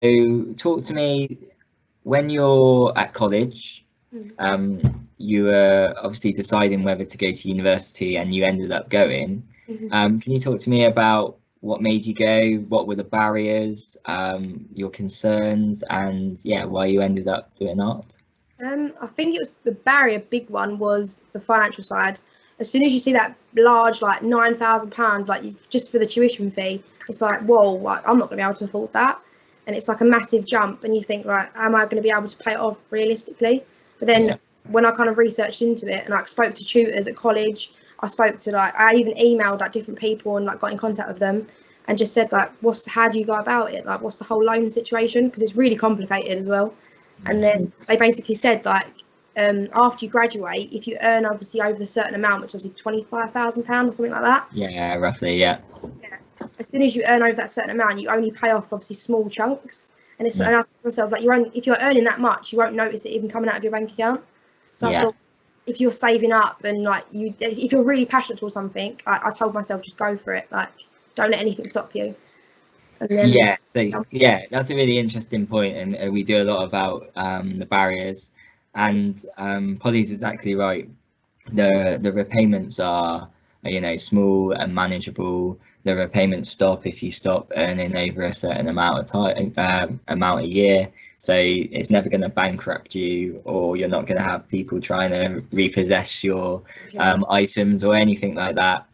talk to me when you're at college. You were obviously deciding whether to go to university, and you ended up going. Can you talk to me about what made you go? What were the barriers, your concerns, and yeah, why you ended up doing art? I think it was the barrier. Big one was the financial side. As soon as you see that large, like £9,000, like just for the tuition fee, it's like, whoa, like, I'm not going to be able to afford that, and it's like a massive jump. And you think, right, am I going to be able to pay it off realistically? But then when I kind of researched into it and I spoke to tutors at college, I even emailed like different people and like got in contact with them and just said like, how do you go about it? Like, what's the whole loan situation? Because it's really complicated as well. And then they basically said like, after you graduate, if you earn obviously over a certain amount, which is obviously £25,000 or something like that. Yeah, roughly, yeah. As soon as you earn over that certain amount, you only pay off obviously small chunks. And it's and I thought to myself, like, if you're earning that much, you won't notice it even coming out of your bank account. So I thought, if you're saving up and like if you're really passionate towards something, I told myself just go for it. Like, don't let anything stop you. And then, that's a really interesting point, and we do a lot about the barriers. And Polly's exactly right. The repayments are small and manageable. The repayments stop if you stop earning over a certain amount of time, amount a year. So it's never going to bankrupt you, or you're not going to have people trying to repossess your items or anything like that.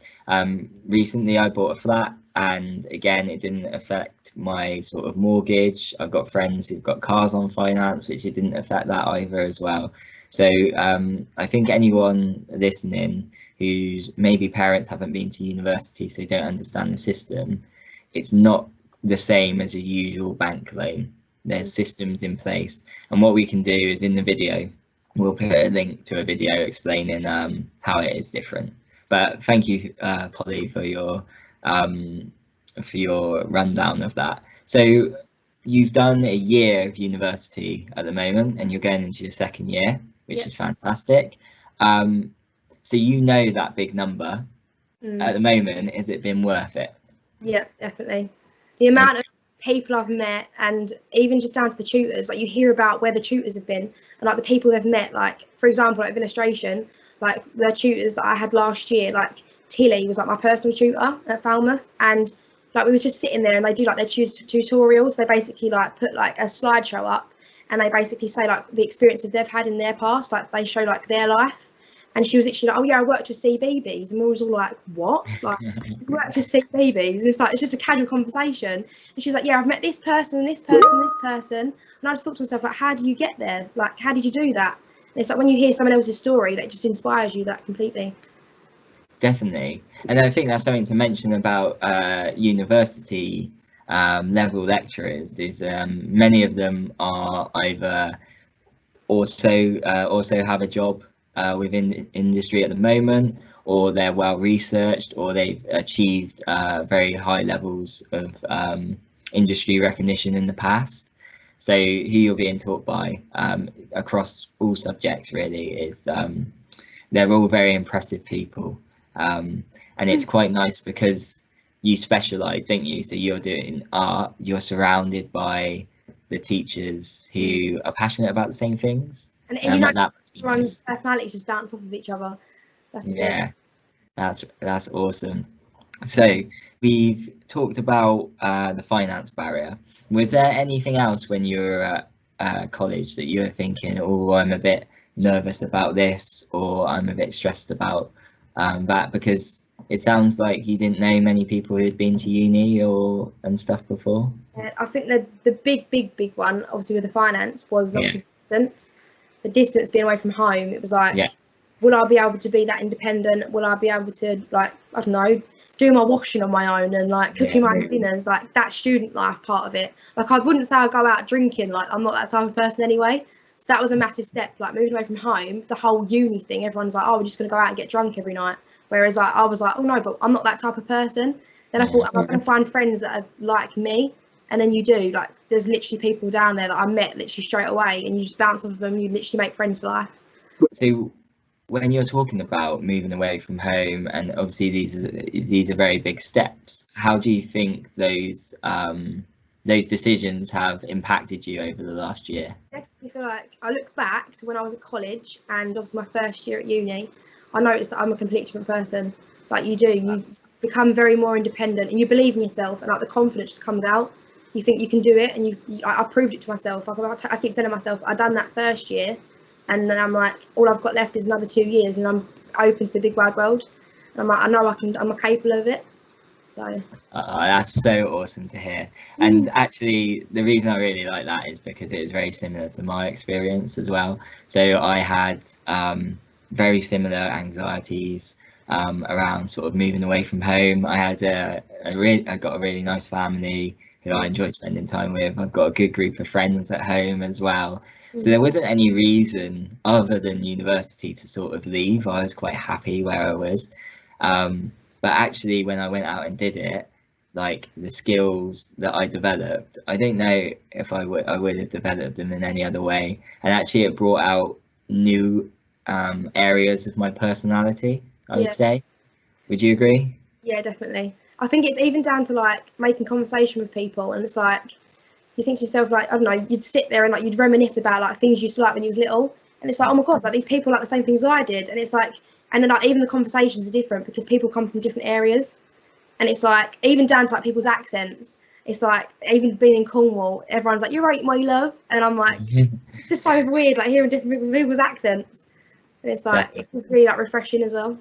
Recently, I bought a flat, and again, it didn't affect my sort of mortgage. I've got friends who've got cars on finance, which it didn't affect that either as well. So I think anyone listening whose maybe parents haven't been to university, so don't understand the system, it's not the same as a usual bank loan. There's systems in place, and what we can do is in the video, we'll put a link to a video explaining how it is different. But thank you, Polly, for your rundown of that. So you've done a year of university at the moment, and you're going into your second year, which is fantastic. So you know that big number at the moment. Has it been worth it? Yeah, definitely. The amount of people I've met, and even just down to the tutors, like you hear about where the tutors have been and like the people they've met, like for example, like illustration, like the tutors that I had last year, like Tilly was like my personal tutor at Falmouth, and like we was just sitting there and they do like their tutorials. They basically like put like a slideshow up and they basically say like the experiences they've had in their past, like they show like their life. And she was literally like, oh yeah, I worked with CBeebies. And we was all like, what? Like, you worked with CBeebies? And it's like, it's just a casual conversation. And she's like, yeah, I've met this person, and this person, this person. And I just thought to myself, like, how do you get there? Like, how did you do that? And it's like when you hear someone else's story, that just inspires you that completely. Definitely. And I think that's something to mention about university level lecturers is many of them are either also have a job within the industry at the moment, or they're well researched, or they've achieved very high levels of industry recognition in the past. So who you're being taught by across all subjects really is they're all very impressive people, and it's quite nice because you specialize, don't you? So you're doing art, you're surrounded by the teachers who are passionate about the same things. And you know, everyone's personalities just bounce off of each other. That's awesome. So we've talked about the finance barrier. Was there anything else when you were at college that you were thinking, oh, I'm a bit nervous about this, or I'm a bit stressed about that? Because it sounds like you didn't know many people who had been to uni and stuff before. Yeah, I think the big one, obviously with the finance, was obviously distance. The distance being away from home. It was like, will I be able to be that independent? Will I be able to, like, I don't know, do my washing on my own and like cooking my own dinners, like that student life part of it. Like, I wouldn't say I go out drinking, like I'm not that type of person anyway. So that was a massive step, like moving away from home. The whole uni thing, everyone's like, oh, we're just gonna go out and get drunk every night. Whereas like I was like, oh no, but I'm not that type of person. Then I thought, am I gonna find friends that are like me? And then you do, like there's literally people down there that I met literally straight away, and you just bounce off of them, you literally make friends for life. So when you're talking about moving away from home, and obviously these are very big steps, how do you think those those decisions have impacted you over the last year? I definitely feel like I look back to when I was at college and obviously my first year at uni, I noticed that I'm a completely different person. Like you become very more independent and you believe in yourself, and like the confidence just comes out. You think you can do it, and I proved it to myself. I keep telling myself I done that first year, and then I'm like, all I've got left is another 2 years, and I'm open to the big wide world. And I'm like, I know I'm capable of it. So That's so awesome to hear. And actually, the reason I really like that is because it is very similar to my experience as well. So I had very similar anxieties around sort of moving away from home. I had I got a really nice family who I enjoy spending time with. I've got a good group of friends at home as well. So there wasn't any reason other than university to sort of leave. I was quite happy where I was. But actually, when I went out and did it, like the skills that I developed, I don't know if I would have developed them in any other way. And actually, it brought out new areas of my personality, I would say. Would you agree? Yeah, definitely. I think it's even down to like making conversation with people, and it's like you think to yourself, like, I don't know, you'd sit there and like you'd reminisce about like things you used to like when you was little, and it's like, oh my god, like these people like the same things I did, and it's like, and then like even the conversations are different because people come from different areas, and it's like even down to like people's accents. It's like even being in Cornwall, everyone's like, "You're right, my love," and I'm like, it's just so weird, like hearing different people's accents, and it's like it's really like refreshing as well.